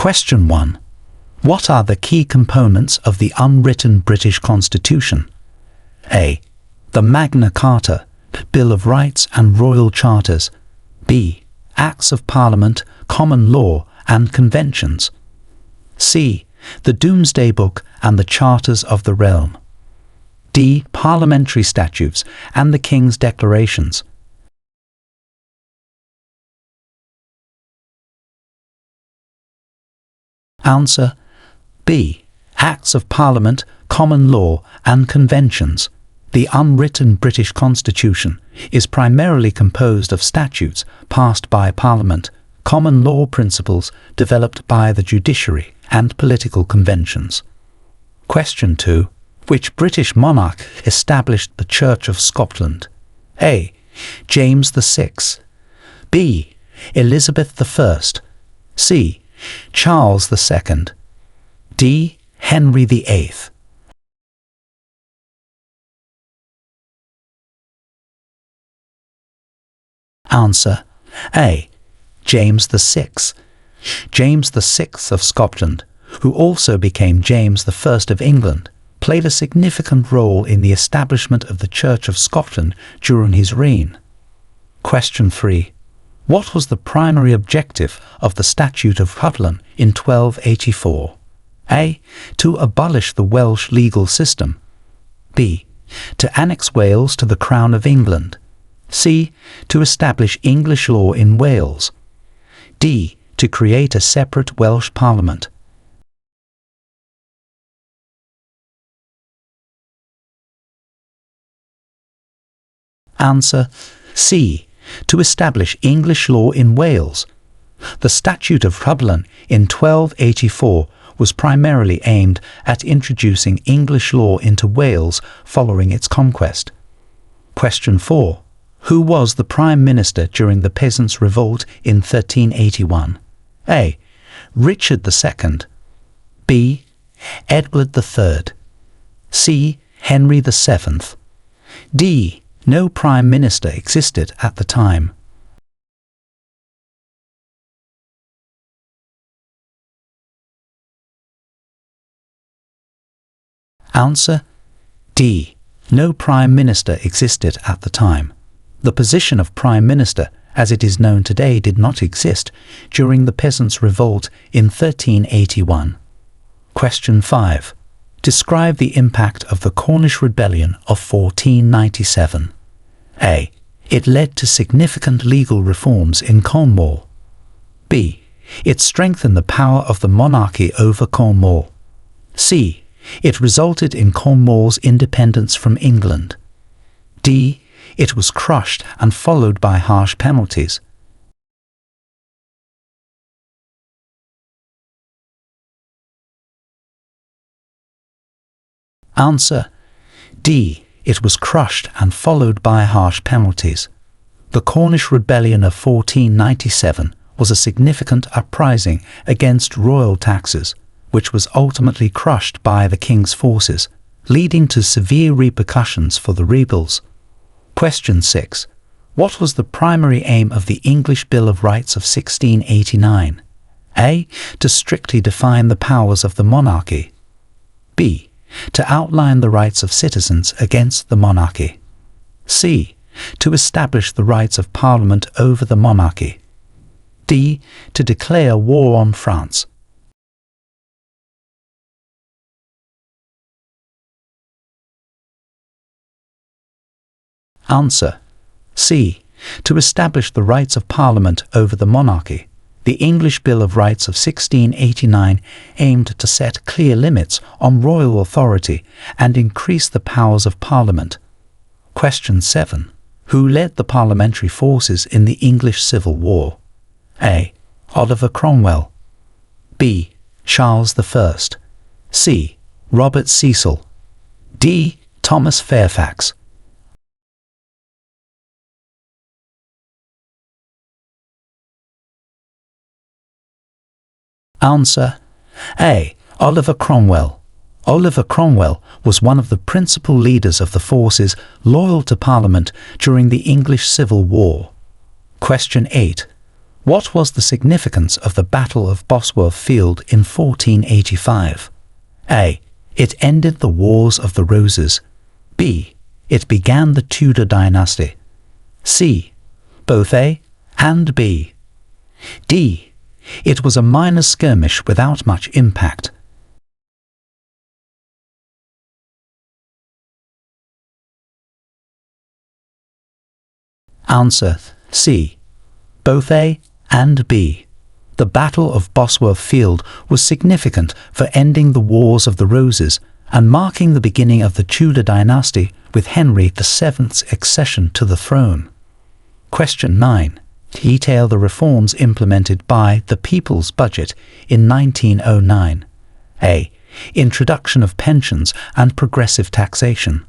Question 1. What are the key components of the unwritten British Constitution? A. The Magna Carta, Bill of Rights and Royal Charters. B. Acts of Parliament, Common Law and Conventions. C. The Domesday Book and the Charters of the Realm. D. Parliamentary Statutes and the King's Declarations. Answer B. Acts of Parliament, Common Law and Conventions. The unwritten British Constitution is primarily composed of statutes passed by Parliament, common law principles developed by the judiciary, and political conventions. Question 2. Which British monarch established the Church of Scotland? A. James VI. B. Elizabeth I. C. Charles II. D. Henry VIII. Answer A. James VI. James VI of Scotland, who also became James I of England, played a significant role in the establishment of the Church of Scotland during his reign. Question 3. What was the primary objective of the Statute of Rhuddlan in 1284? A. To abolish the Welsh legal system. B. To annex Wales to the Crown of England. C. To establish English law in Wales. D. To create a separate Welsh Parliament. Answer C. To establish English law in Wales. The Statute of Rhuddlan in 1284 was primarily aimed at introducing English law into Wales following its conquest. Question 4. Who was the Prime Minister during the Peasants' Revolt in 1381? A. Richard II. B. Edward III. C. Henry VII. D. No Prime Minister existed at the time. Answer D. No Prime Minister existed at the time. The position of Prime Minister, as it is known today, did not exist during the Peasants' Revolt in 1381. Question 5. Describe the impact of the Cornish Rebellion of 1497. A. It led to significant legal reforms in Cornwall. B. It strengthened the power of the monarchy over Cornwall. C. It resulted in Cornwall's independence from England. D. It was crushed and followed by harsh penalties. Answer D. It was crushed and followed by harsh penalties. The Cornish Rebellion of 1497 was a significant uprising against royal taxes, which was ultimately crushed by the king's forces, leading to severe repercussions for the rebels. Question 6. What was the primary aim of the English Bill of Rights of 1689? A. To strictly define the powers of the monarchy. B. To outline the rights of citizens against the monarchy. C. To establish the rights of Parliament over the monarchy. D. To declare war on France. Answer C. To establish the rights of Parliament over the monarchy. The English Bill of Rights of 1689 aimed to set clear limits on royal authority and increase the powers of Parliament. Question 7. Who led the parliamentary forces in the English Civil War? A. Oliver Cromwell. B. Charles I. C. Robert Cecil. D. Thomas Fairfax. Answer A. Oliver Cromwell. Oliver Cromwell was one of the principal leaders of the forces loyal to Parliament during the English Civil War. Question 8. What was the significance of the Battle of Bosworth Field in 1485? A. It ended the Wars of the Roses. B. It began the Tudor dynasty. C. Both A and B. D. It was a minor skirmish without much impact. Answer C. Both A and B. The Battle of Bosworth Field was significant for ending the Wars of the Roses and marking the beginning of the Tudor dynasty with Henry VII's accession to the throne. Question 9. Detail the reforms implemented by the People's Budget in 1909. A. Introduction of pensions and progressive taxation.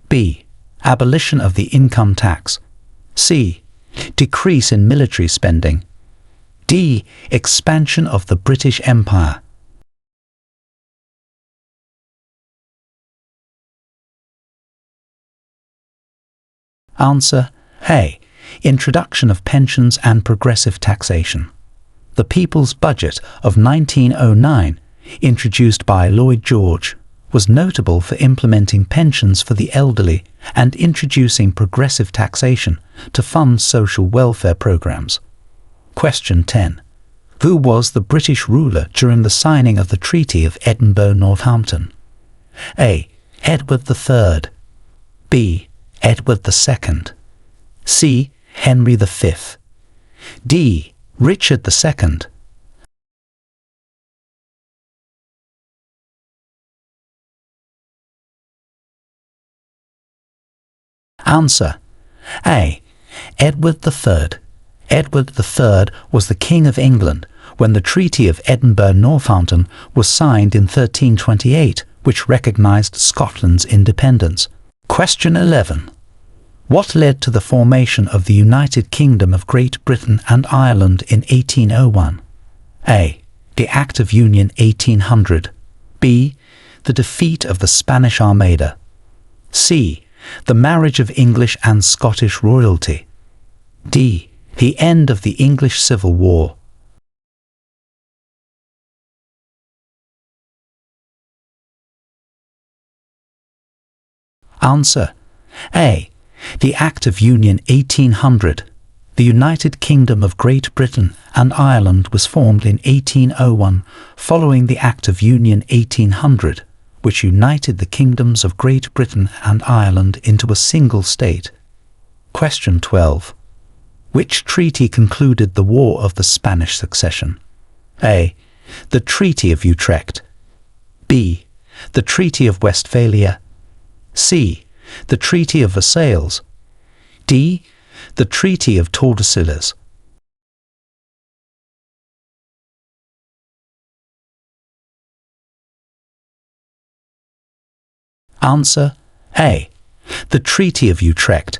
B. Abolition of the income tax. C. Decrease in military spending. D. Expansion of the British Empire. Answer A. Introduction of pensions and progressive taxation. The People's Budget of 1909, introduced by Lloyd George, was notable for implementing pensions for the elderly and introducing progressive taxation to fund social welfare programs. Question 10. Who was the British ruler during the signing of the Treaty of Edinburgh-Northampton? A. Edward III. B. Edward II. C. Henry V. D. Richard II. Answer A. Edward III. Edward III was the King of England when the Treaty of Edinburgh-Northampton was signed in 1328, which recognised Scotland's independence. Question 11. What led to the formation of the United Kingdom of Great Britain and Ireland in 1801? A. The Act of Union 1800. B. The defeat of the Spanish Armada. C. The marriage of English and Scottish royalty. D. The end of the English Civil War. Answer A. The Act of Union 1800. The United Kingdom of Great Britain and Ireland was formed in 1801 following the Act of Union 1800, which united the kingdoms of Great Britain and Ireland into a single state. Question 12. Which treaty concluded the War of the Spanish Succession? A. The Treaty of Utrecht. B. The Treaty of Westphalia. C. The Treaty of Versailles. D. The Treaty of Tordesillas. Answer A. The Treaty of Utrecht.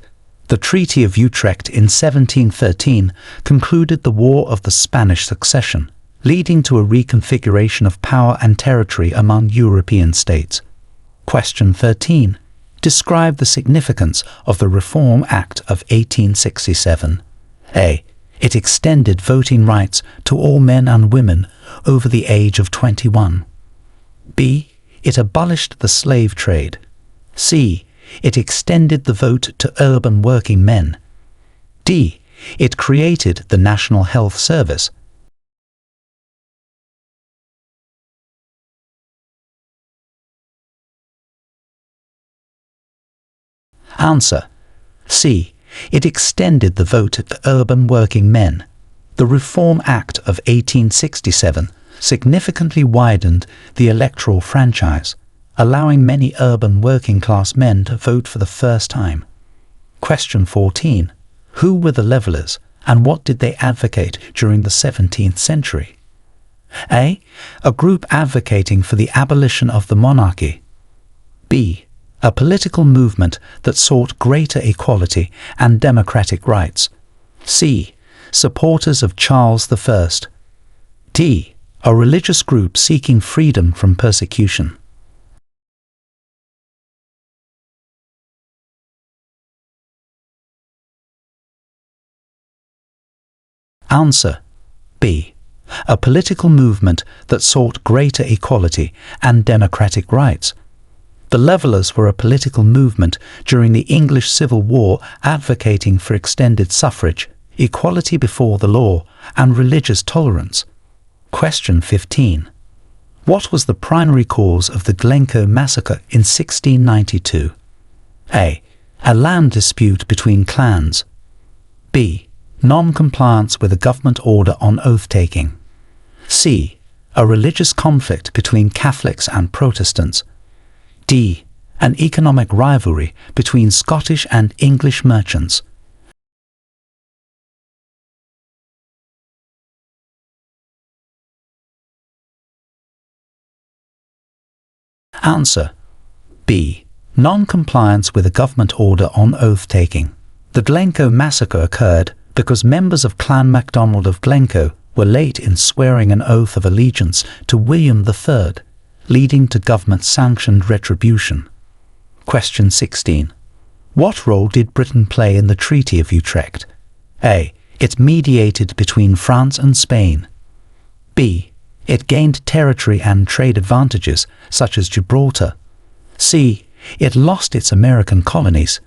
The Treaty of Utrecht in 1713 concluded the War of the Spanish Succession, leading to a reconfiguration of power and territory among European states. Question 13. Describe the significance of the Reform Act of 1867. A. It extended voting rights to all men and women over the age of 21. B. It abolished the slave trade. C. It extended the vote to urban working men. D. It created the National Health Service. Answer C. It extended the vote to urban working men. The Reform Act of 1867 significantly widened the electoral franchise, allowing many urban working-class men to vote for the first time. Question 14. Who were the Levellers and what did they advocate during the 17th century? A. A group advocating for the abolition of the monarchy. B. A political movement that sought greater equality and democratic rights. C. Supporters of Charles I. D. A religious group seeking freedom from persecution. Answer B. A political movement that sought greater equality and democratic rights. The Levellers were a political movement during the English Civil War advocating for extended suffrage, equality before the law, and religious tolerance. Question 15. What was the primary cause of the Glencoe massacre in 1692? A. A land dispute between clans. B. Non-compliance with a government order on oath-taking. C. A religious conflict between Catholics and Protestants. D. An economic rivalry between Scottish and English merchants. Answer B. Non-compliance with a government order on oath-taking. The Glencoe massacre occurred because members of Clan MacDonald of Glencoe were late in swearing an oath of allegiance to William III, leading to government-sanctioned retribution. Question 16. What role did Britain play in the Treaty of Utrecht? A. It mediated between France and Spain. B. It gained territory and trade advantages, such as Gibraltar. C. It lost its American colonies.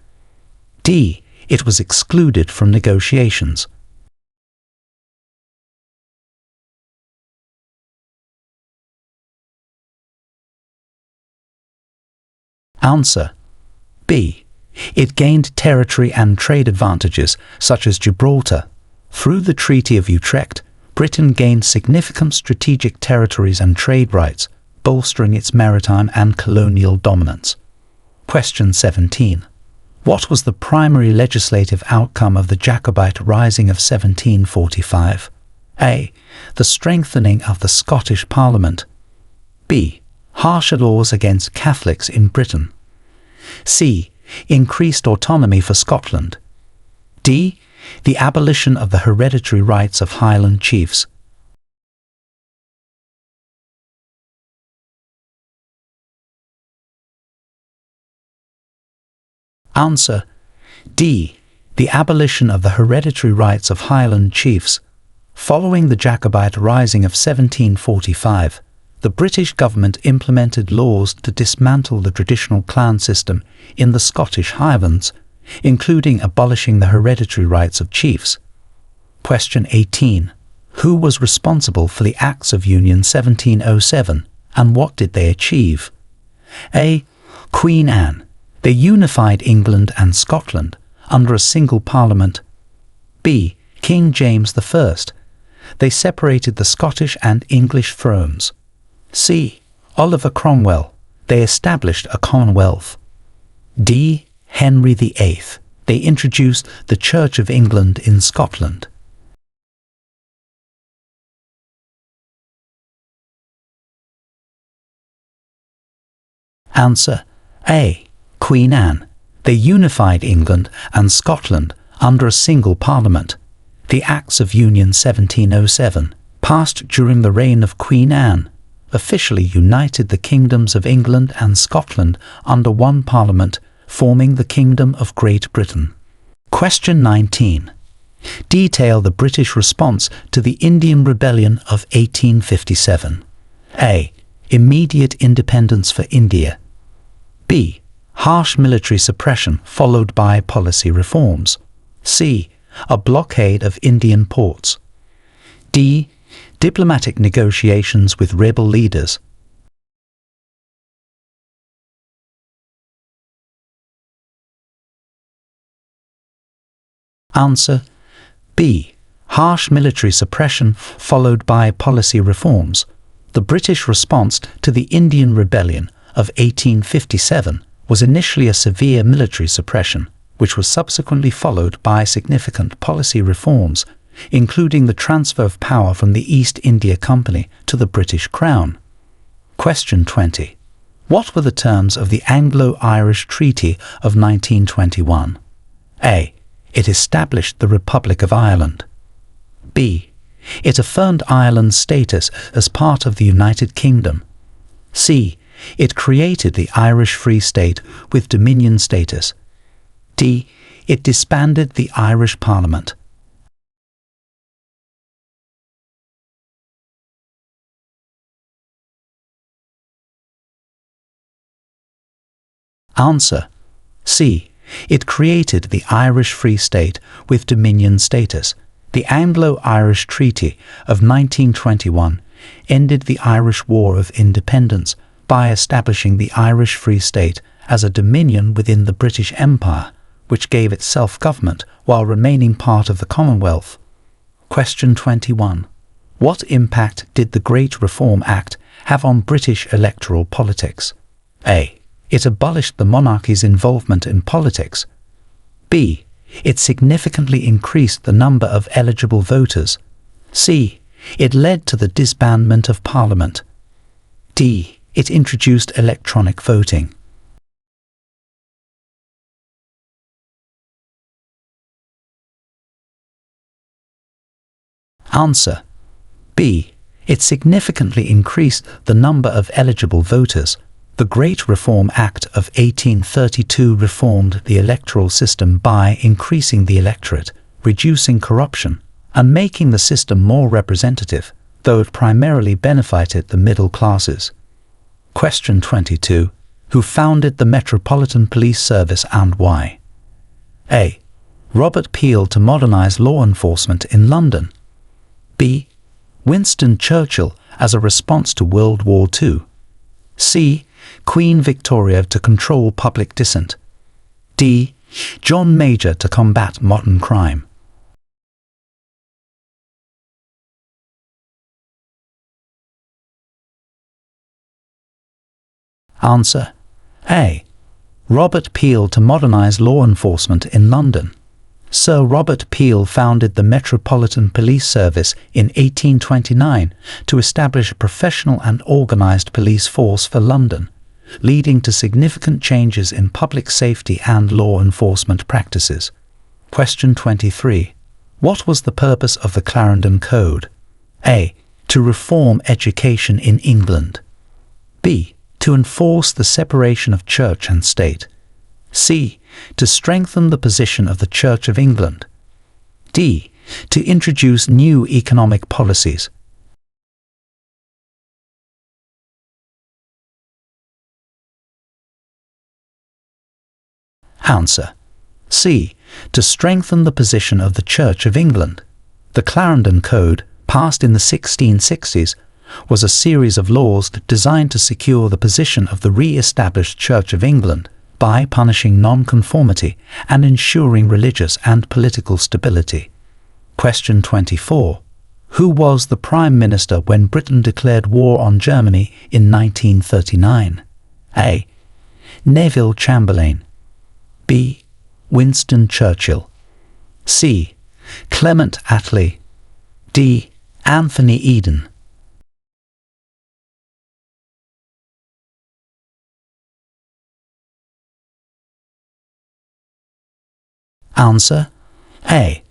D. It was excluded from negotiations. Answer B. It gained territory and trade advantages, such as Gibraltar. Through the Treaty of Utrecht, Britain gained significant strategic territories and trade rights, bolstering its maritime and colonial dominance. Question 17. What was the primary legislative outcome of the Jacobite Rising of 1745? A. The strengthening of the Scottish Parliament. B. Harsher laws against Catholics in Britain. C. Increased autonomy for Scotland. D. The abolition of the hereditary rights of Highland chiefs. Answer D. The abolition of the hereditary rights of Highland chiefs. Following the Jacobite Rising of 1745, the British government implemented laws to dismantle the traditional clan system in the Scottish Highlands, including abolishing the hereditary rights of chiefs. Question 18. Who was responsible for the Acts of Union 1707, and what did they achieve? A. Queen Anne. They unified England and Scotland under a single parliament. B. King James I. They separated the Scottish and English thrones. C. Oliver Cromwell. They established a Commonwealth. D. Henry VIII. They introduced the Church of England in Scotland. Answer A. Queen Anne. They unified England and Scotland under a single parliament. The Acts of Union 1707, passed during the reign of Queen Anne, officially united the kingdoms of England and Scotland under one parliament, forming the Kingdom of Great Britain. Question 19. Detail the British response to the Indian Rebellion of 1857. A. Immediate independence for India. B. Harsh military suppression followed by policy reforms. C. A blockade of Indian ports. D. Diplomatic negotiations with rebel leaders. Answer B. Harsh military suppression followed by policy reforms. The British response to the Indian Rebellion of 1857 was initially a severe military suppression, which was subsequently followed by significant policy reforms, including the transfer of power from the East India Company to the British Crown. Question 20. What were the terms of the Anglo-Irish Treaty of 1921? A. It established the Republic of Ireland. B. It affirmed Ireland's status as part of the United Kingdom. C. It created the Irish Free State with Dominion status. D. It disbanded the Irish Parliament. Answer: C. It created the Irish Free State with Dominion status. The Anglo-Irish Treaty of 1921 ended the Irish War of Independence by establishing the Irish Free State as a dominion within the British Empire, which gave it self-government while remaining part of the Commonwealth. Question 21. What impact did the Great Reform Act have on British electoral politics? A. It abolished the monarchy's involvement in politics. B. It significantly increased the number of eligible voters. C. It led to the disbandment of Parliament. D. It introduced electronic voting. Answer: B. It significantly increased the number of eligible voters. The Great Reform Act of 1832 reformed the electoral system by increasing the electorate, reducing corruption, and making the system more representative, though it primarily benefited the middle classes. Question 22. Who founded the Metropolitan Police Service and why? A. Robert Peel to modernize law enforcement in London. B. Winston Churchill as a response to World War II. C. Queen Victoria to control public dissent. D. John Major to combat modern crime. Answer: A. Robert Peel to modernize law enforcement in London. Sir Robert Peel founded the Metropolitan Police Service in 1829 to establish a professional and organized police force for London, leading to significant changes in public safety and law enforcement practices. Question 23. What was the purpose of the Clarendon Code? A. To reform education in England. B. To enforce the separation of church and state. C. To strengthen the position of the Church of England. D. To introduce new economic policies. Answer: C. To strengthen the position of the Church of England. The Clarendon Code, passed in the 1660s, was a series of laws designed to secure the position of the re-established Church of England by punishing non-conformity and ensuring religious and political stability. Question 24. Who was the Prime Minister when Britain declared war on Germany in 1939? A. Neville Chamberlain. B. Winston Churchill. C. Clement Attlee. D. Anthony Eden. Answer: A.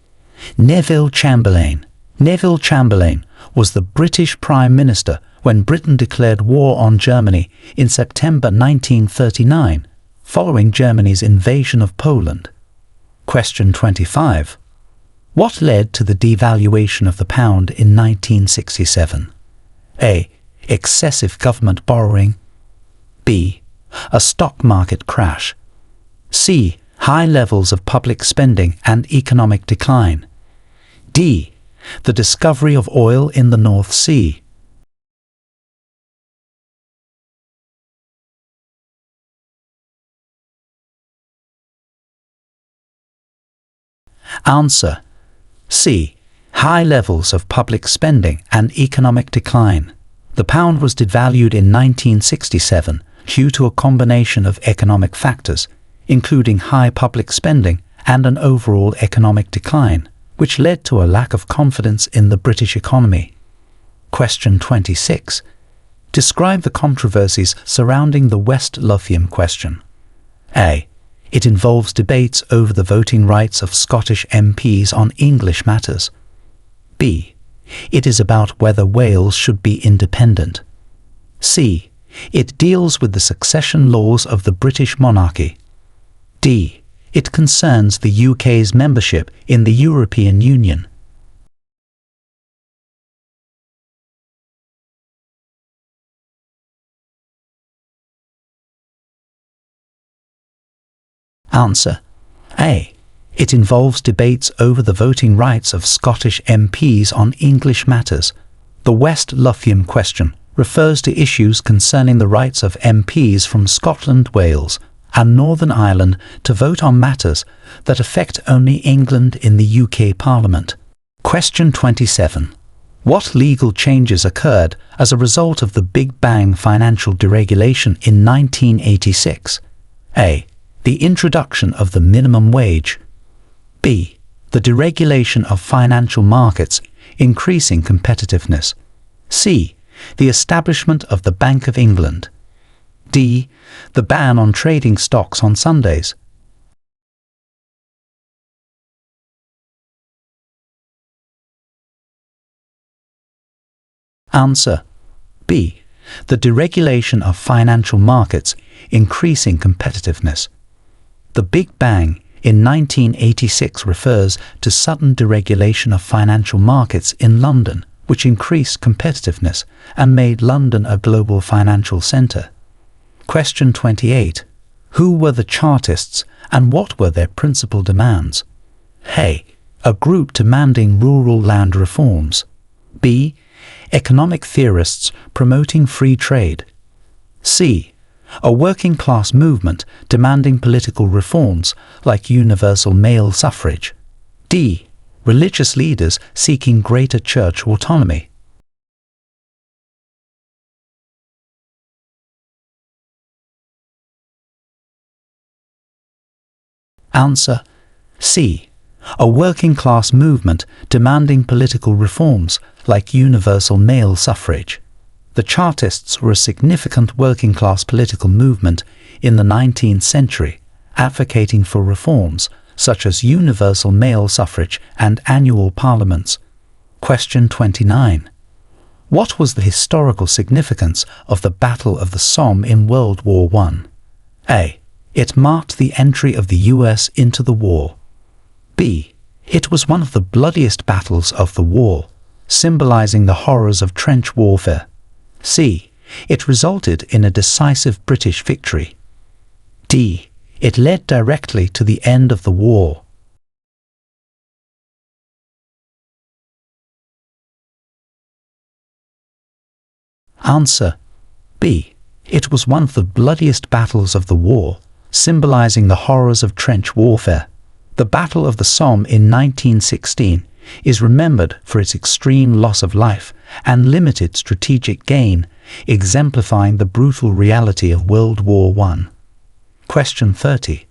Neville Chamberlain. Neville Chamberlain was the British Prime Minister when Britain declared war on Germany in September 1939, following Germany's invasion of Poland. Question 25. What led to the devaluation of the pound in 1967? A. Excessive government borrowing. B. A stock market crash. C. High levels of public spending and economic decline. D. The discovery of oil in the North Sea. Answer: C. High levels of public spending and economic decline. The pound was devalued in 1967 due to a combination of economic factors, including high public spending and an overall economic decline, which led to a lack of confidence in the British economy. Question 26. Describe the controversies surrounding the West Lothian question. A. It involves debates over the voting rights of Scottish MPs on English matters. B. It is about whether Wales should be independent. C. It deals with the succession laws of the British monarchy. D. It concerns the UK's membership in the European Union. Answer: A. It involves debates over the voting rights of Scottish MPs on English matters. The West Lothian question refers to issues concerning the rights of MPs from Scotland, Wales, and Northern Ireland to vote on matters that affect only England in the UK Parliament. Question 27. What legal changes occurred as a result of the Big Bang financial deregulation in 1986? A. The introduction of the minimum wage. B. The deregulation of financial markets, increasing competitiveness. C. The establishment of the Bank of England. D. The ban on trading stocks on Sundays. Answer: B. The deregulation of financial markets, increasing competitiveness. The Big Bang in 1986 refers to sudden deregulation of financial markets in London, which increased competitiveness and made London a global financial centre. Question 28. Who were the Chartists and what were their principal demands? A. A group demanding rural land reforms. B. Economic theorists promoting free trade. C. A working-class movement demanding political reforms like universal male suffrage. D. Religious leaders seeking greater church autonomy. Answer: C. A working-class movement demanding political reforms like universal male suffrage. The Chartists were a significant working-class political movement in the 19th century, advocating for reforms such as universal male suffrage and annual parliaments. Question 29. What was the historical significance of the Battle of the Somme in World War I? A. It marked the entry of the US into the war. B. It was one of the bloodiest battles of the war, symbolizing the horrors of trench warfare. C. It resulted in a decisive British victory. D. It led directly to the end of the war. Answer: B. It was one of the bloodiest battles of the war, symbolizing the horrors of trench warfare. The Battle of the Somme in 1916 is remembered for its extreme loss of life and limited strategic gain, exemplifying the brutal reality of World War I. Question 30.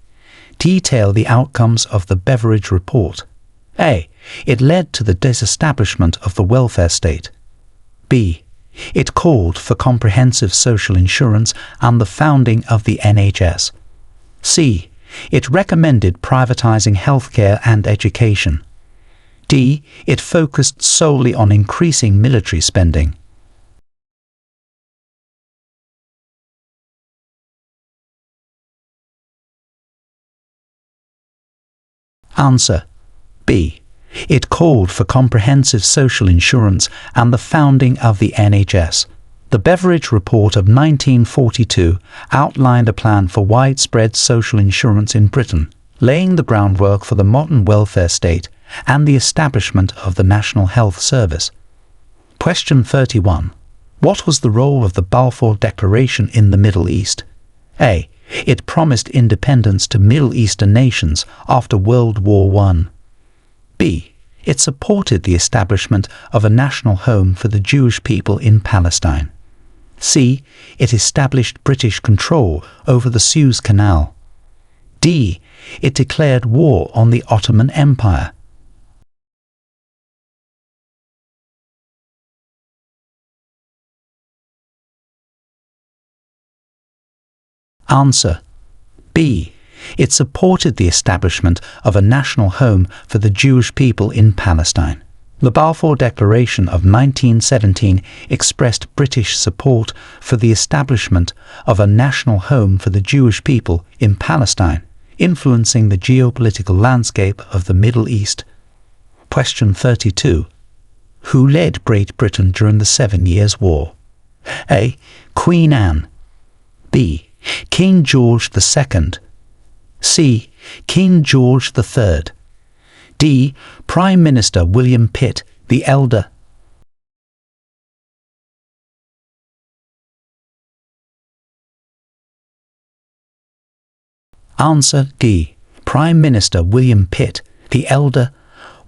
Detail the outcomes of the Beveridge Report. A. It led to the disestablishment of the welfare state. B. It called for comprehensive social insurance and the founding of the NHS. C. It recommended privatizing healthcare and education. D. It focused solely on increasing military spending. Answer: B. It called for comprehensive social insurance and the founding of the NHS. The Beveridge Report of 1942 outlined a plan for widespread social insurance in Britain, laying the groundwork for the modern welfare state and the establishment of the National Health Service. Question 31. What was the role of the Balfour Declaration in the Middle East? A. It promised independence to Middle Eastern nations after World War I. B. It supported the establishment of a national home for the Jewish people in Palestine. C. It established British control over the Suez Canal. D. It declared war on the Ottoman Empire. Answer: B. It supported the establishment of a national home for the Jewish people in Palestine. The Balfour Declaration of 1917 expressed British support for the establishment of a national home for the Jewish people in Palestine, influencing the geopolitical landscape of the Middle East. Question 32. Who led Great Britain during the 7 Years' War? A. Queen Anne. B. King George II. C. King George III. D. Prime Minister William Pitt the Elder. Answer D. Prime Minister William Pitt the Elder.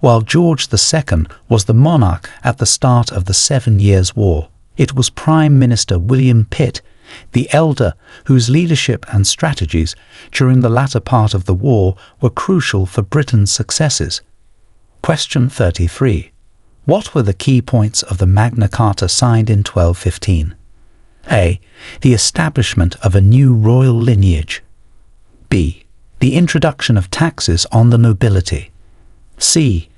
While George II was the monarch at the start of the 7 Years' War, it was Prime Minister William Pitt the Elder whose leadership and strategies during the latter part of the war were crucial for Britain's successes. Question 33. What were the key points of the Magna Carta signed in 1215? A. The establishment of a new royal lineage. B. The introduction of taxes on the nobility. C.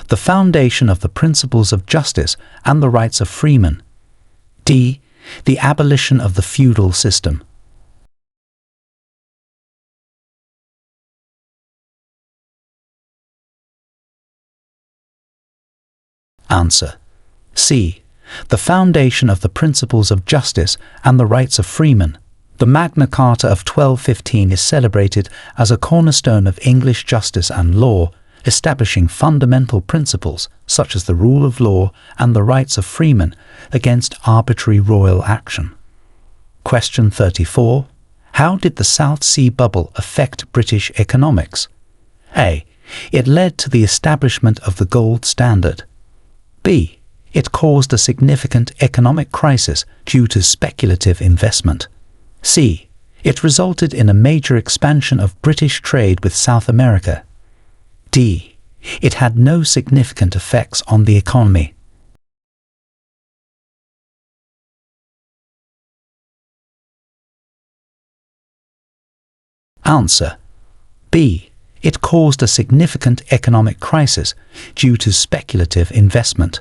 The foundation of the principles of justice and the rights of freemen. D. The abolition of the feudal system. Answer. C. The foundation of the principles of justice and the rights of freemen. The Magna Carta of 1215 is celebrated as a cornerstone of English justice and law, establishing fundamental principles such as the rule of law and the rights of freemen against arbitrary royal action. Question 34. How did the South Sea Bubble affect British economics? A. It led to the establishment of the gold standard. B. It caused a significant economic crisis due to speculative investment. C. It resulted in a major expansion of British trade with South America. D. It had no significant effects on the economy. Answer. B. It caused a significant economic crisis due to speculative investment.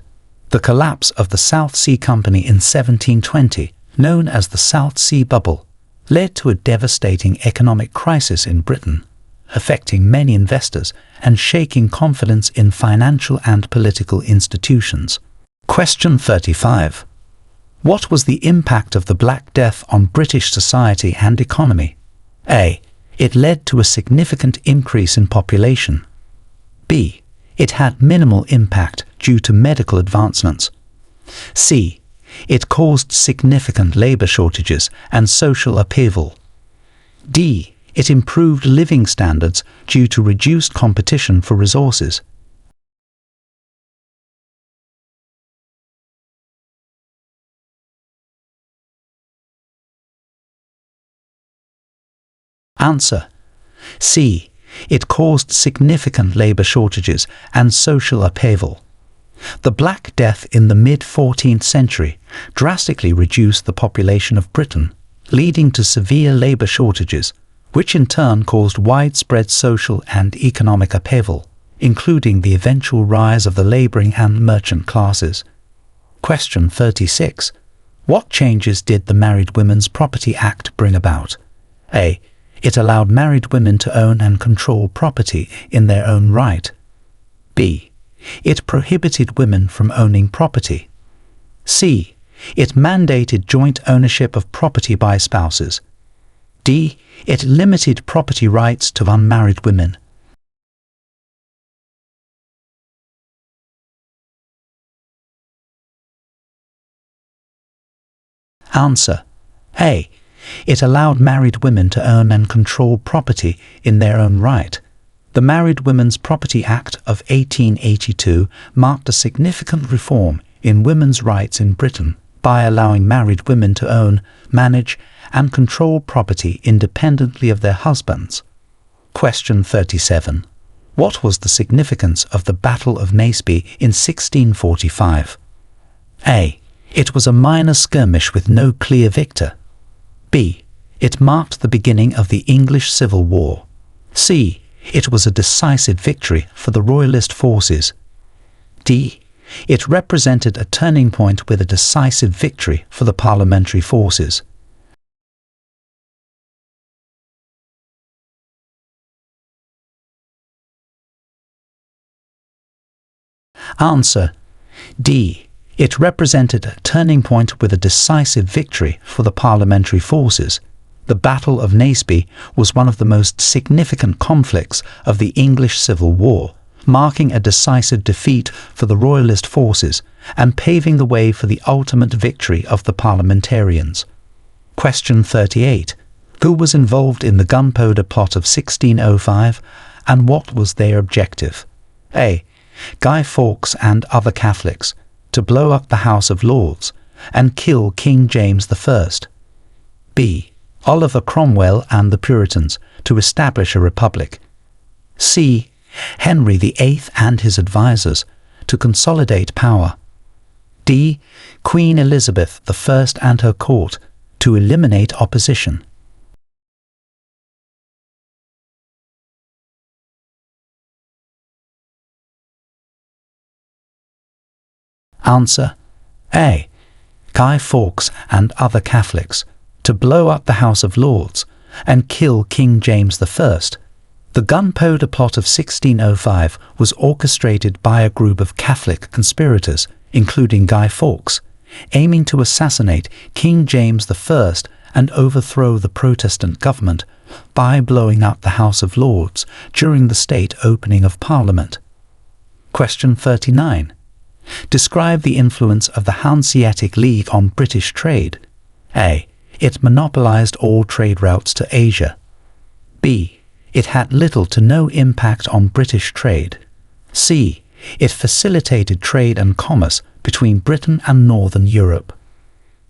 The collapse of the South Sea Company in 1720, known as the South Sea Bubble, led to a devastating economic crisis in Britain, affecting many investors and shaking confidence in financial and political institutions. Question 35. What was the impact of the Black Death on British society and economy? A. It led to a significant increase in population. B. It had minimal impact due to medical advancements. C. It caused significant labor shortages and social upheaval. D. It improved living standards due to reduced competition for resources. Answer. C. It caused significant labor shortages and social upheaval. The Black Death in the mid-14th century drastically reduced the population of Britain, leading to severe labor shortages, which in turn caused widespread social and economic upheaval, including the eventual rise of the laboring and merchant classes. Question 36. What changes did the Married Women's Property Act bring about? A. It allowed married women to own and control property in their own right. B. It prohibited women from owning property. C. It mandated joint ownership of property by spouses. D. It limited property rights to unmarried women. Answer. A. It allowed married women to own and control property in their own right. The Married Women's Property Act of 1882 marked a significant reform in women's rights in Britain by allowing married women to own, manage, and control property independently of their husbands. Question 37. What was the significance of the Battle of Naseby in 1645? A. It was a minor skirmish with no clear victor. B. It marked the beginning of the English Civil War. C. It was a decisive victory for the Royalist forces. D. It represented a turning point with a decisive victory for the parliamentary forces. Answer. D. It represented a turning point with a decisive victory for the parliamentary forces. The Battle of Naseby was one of the most significant conflicts of the English Civil War, marking a decisive defeat for the Royalist forces and paving the way for the ultimate victory of the parliamentarians. Question 38. Who was involved in the Gunpowder Plot of 1605, and what was their objective? A. Guy Fawkes and other Catholics, to blow up the House of Lords and kill King James I. B. Oliver Cromwell and the Puritans, to establish a republic. C. Henry VIII and his advisers, to consolidate power. D. Queen Elizabeth I and her court, to eliminate opposition. Answer: A. Guy Fawkes and other Catholics, to blow up the House of Lords and kill King James I. The Gunpowder Plot of 1605 was orchestrated by a group of Catholic conspirators, including Guy Fawkes, aiming to assassinate King James I and overthrow the Protestant government by blowing up the House of Lords during the state opening of Parliament. Question 39. Describe the influence of the Hanseatic League on British trade. A. It monopolized all trade routes to Asia. B. It had little to no impact on British trade. C. It facilitated trade and commerce between Britain and Northern Europe.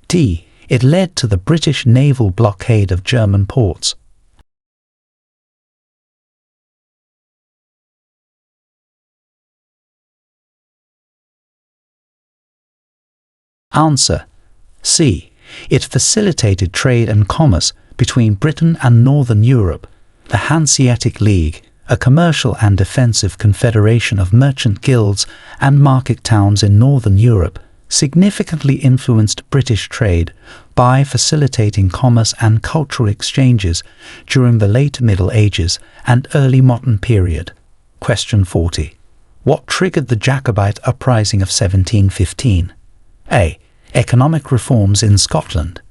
D. It led to the British naval blockade of German ports. Answer: C. It facilitated trade and commerce between Britain and Northern Europe. The Hanseatic League, a commercial and defensive confederation of merchant guilds and market towns in Northern Europe, significantly influenced British trade by facilitating commerce and cultural exchanges during the late Middle Ages and early modern period. Question 40. What triggered the Jacobite uprising of 1715? A. Economic reforms in Scotland.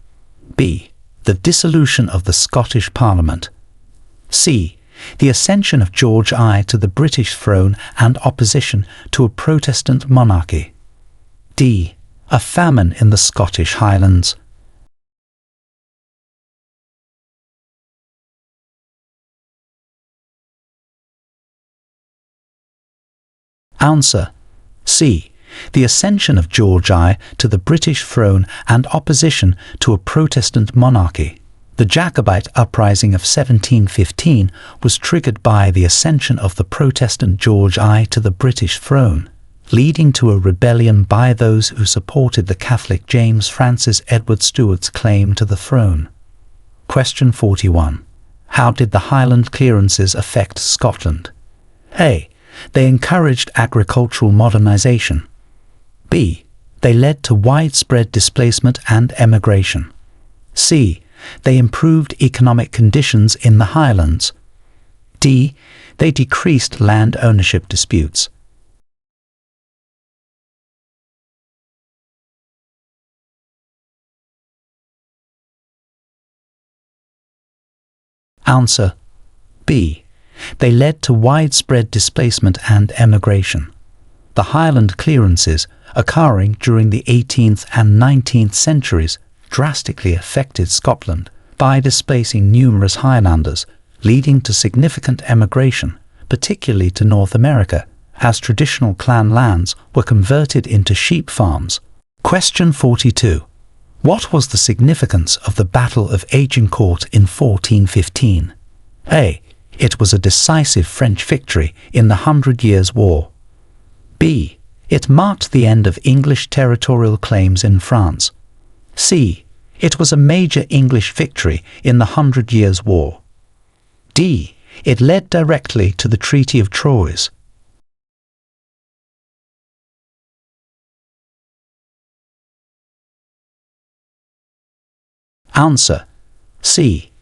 B. The dissolution of the Scottish Parliament. C. The ascension of George I to the British throne and opposition to a Protestant monarchy. D. A famine in the Scottish Highlands. Answer: C. The ascension of George I to the British throne and opposition to a Protestant monarchy. The Jacobite uprising of 1715 was triggered by the ascension of the Protestant George I to the British throne, leading to a rebellion by those who supported the Catholic James Francis Edward Stuart's claim to the throne. Question 41. How did the Highland clearances affect Scotland? A. They encouraged agricultural modernization. B. They led to widespread displacement and emigration. C. They improved economic conditions in the Highlands. D. They decreased land ownership disputes. Answer: B. They led to widespread displacement and emigration. The Highland clearances, occurring during the 18th and 19th centuries, drastically affected Scotland by displacing numerous Highlanders, leading to significant emigration, particularly to North America, as traditional clan lands were converted into sheep farms. Question 42. What was the significance of the Battle of Agincourt in 1415? A. It was a decisive French victory in the 100 Years' War. B. It marked the end of English territorial claims in France. C. It was a major English victory in the 100 Years' War. D. It led directly to the Treaty of Troyes. Answer: C.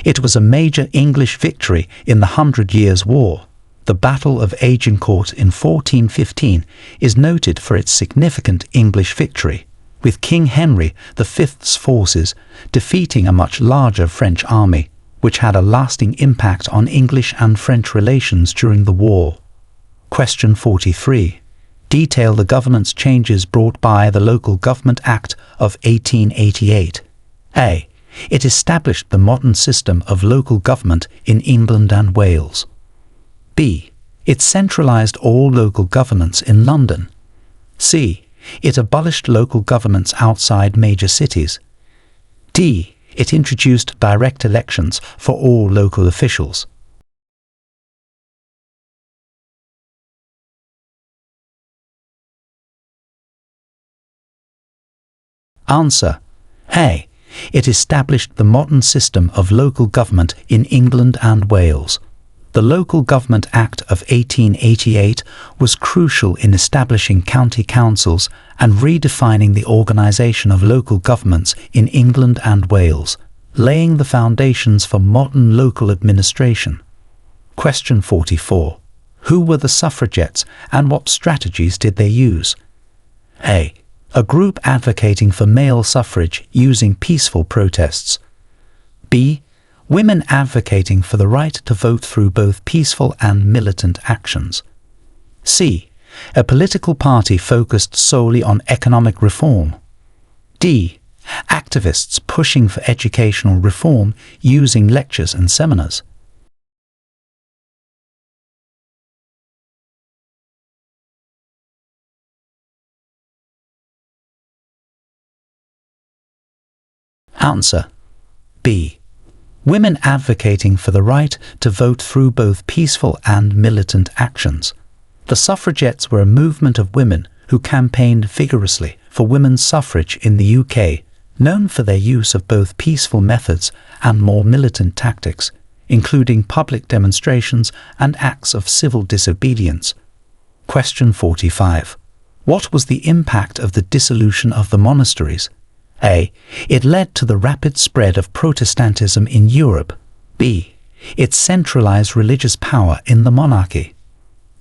It was a major English victory in the 100 Years' War. The Battle of Agincourt in 1415 is noted for its significant English victory. with King Henry V's forces defeating a much larger French army, which had a lasting impact on English and French relations during the war. Question 43. Detail the governance changes brought by the Local Government Act of 1888. A. It established the modern system of local government in England and Wales. B. It centralised all local governance in London. C. It abolished local governments outside major cities. D. It introduced direct elections for all local officials. Answer. A. It established the modern system of local government in England and Wales. The Local Government Act of 1888 was crucial in establishing county councils and redefining the organisation of local governments in England and Wales, laying the foundations for modern local administration. Question 44. Who were the suffragettes and what strategies did they use? A. A group advocating for male suffrage using peaceful protests. B. Women advocating for the right to vote through both peaceful and militant actions. C. A political party focused solely on economic reform. D. Activists pushing for educational reform using lectures and seminars. Answer. B. Women advocating for the right to vote through both peaceful and militant actions. The suffragettes were a movement of women who campaigned vigorously for women's suffrage in the UK, known for their use of both peaceful methods and more militant tactics, including public demonstrations and acts of civil disobedience. Question 45. What was the impact of the dissolution of the monasteries? A. It led to the rapid spread of Protestantism in Europe. B. It centralized religious power in the monarchy.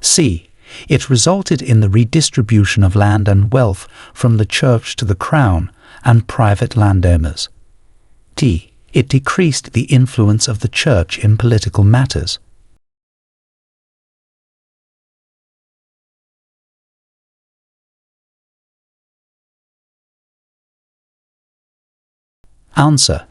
C. It resulted in the redistribution of land and wealth from the church to the crown and private landowners. D. It decreased the influence of the church in political matters. Answer.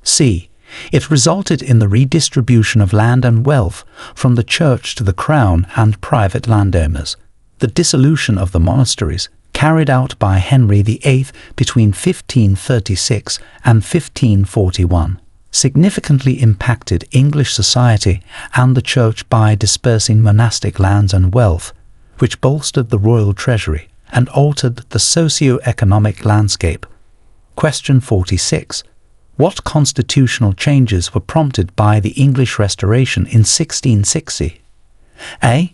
C. It resulted in the redistribution of land and wealth from the church to the crown and private landowners. The dissolution of the monasteries, carried out by Henry VIII between 1536 and 1541, significantly impacted English society and the church by dispersing monastic lands and wealth, which bolstered the royal treasury and altered the socio-economic landscape. Question 46. What constitutional changes were prompted by the English Restoration in 1660? A.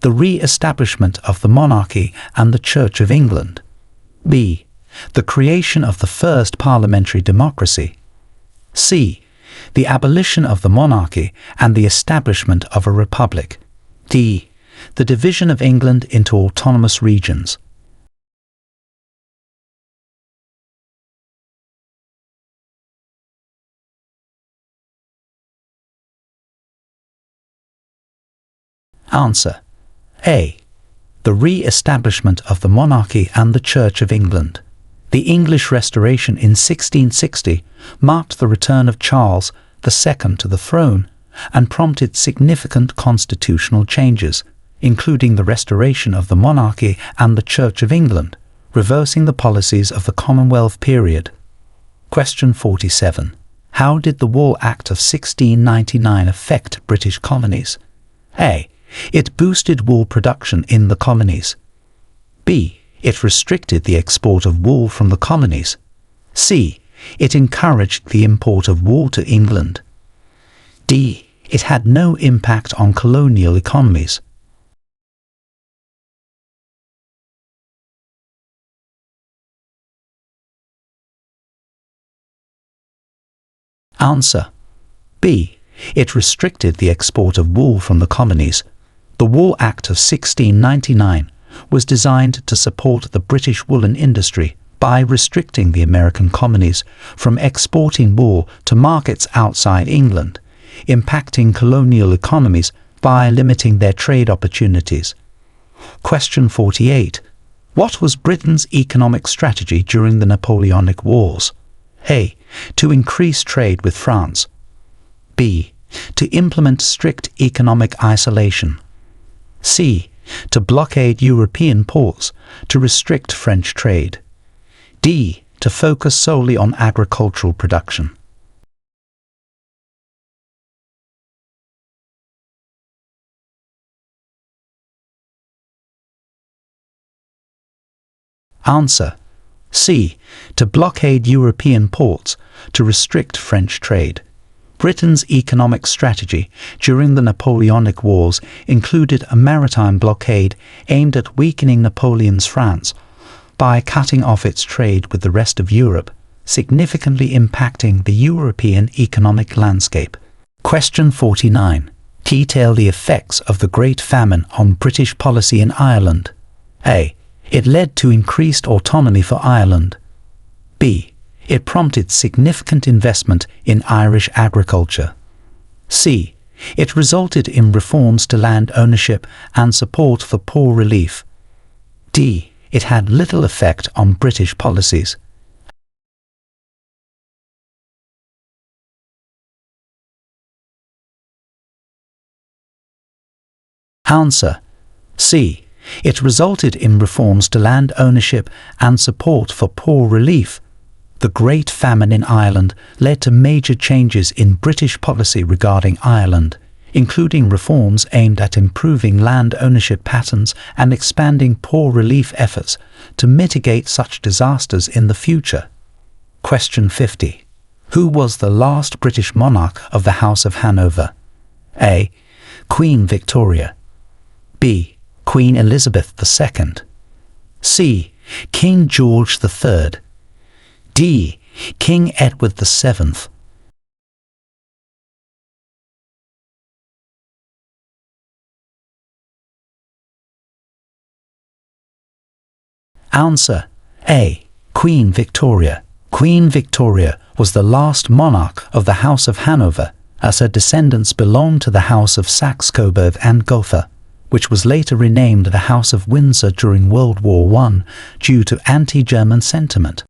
The re-establishment of the monarchy and the Church of England. B. The creation of the first parliamentary democracy. C. The abolition of the monarchy and the establishment of a republic. D. The division of England into autonomous regions. Answer. A. The re-establishment of the monarchy and the Church of England. The English Restoration in 1660 marked the return of Charles II to the throne and prompted significant constitutional changes, including the restoration of the monarchy and the Church of England, reversing the policies of the Commonwealth period. Question 47. How did the Wool Act of 1699 affect British colonies? A. It boosted wool production in the colonies. B. It restricted the export of wool from the colonies. C. It encouraged the import of wool to England. D. It had no impact on colonial economies. Answer. B. It restricted the export of wool from the colonies. The Wool Act of 1699 was designed to support the British woolen industry by restricting the American colonies from exporting wool to markets outside England, impacting colonial economies by limiting their trade opportunities. Question 48. What was Britain's economic strategy during the Napoleonic Wars? A. To increase trade with France. B. To implement strict economic isolation. C. To blockade European ports to restrict French trade. D. To focus solely on agricultural production. Answer: C. To blockade European ports to restrict French trade. Britain's economic strategy during the Napoleonic Wars included a maritime blockade aimed at weakening Napoleon's France by cutting off its trade with the rest of Europe, significantly impacting the European economic landscape. Question 49. Detail the effects of the Great Famine on British policy in Ireland. A. It led to increased autonomy for Ireland. B. It prompted significant investment in Irish agriculture. C. It resulted in reforms to land ownership and support for poor relief. D. It had little effect on British policies. Answer: C. It resulted in reforms to land ownership and support for poor relief. The Great Famine in Ireland led to major changes in British policy regarding Ireland, including reforms aimed at improving land ownership patterns and expanding poor relief efforts to mitigate such disasters in the future. Question 50. Who was the last British monarch of the House of Hanover? A. Queen Victoria. B. Queen Elizabeth II. C. King George III. D. King Edward VII. Answer: A. Queen Victoria. Queen Victoria was the last monarch of the House of Hanover, as her descendants belonged to the House of Saxe-Coburg and Gotha, which was later renamed the House of Windsor during World War I due to anti-German sentiment.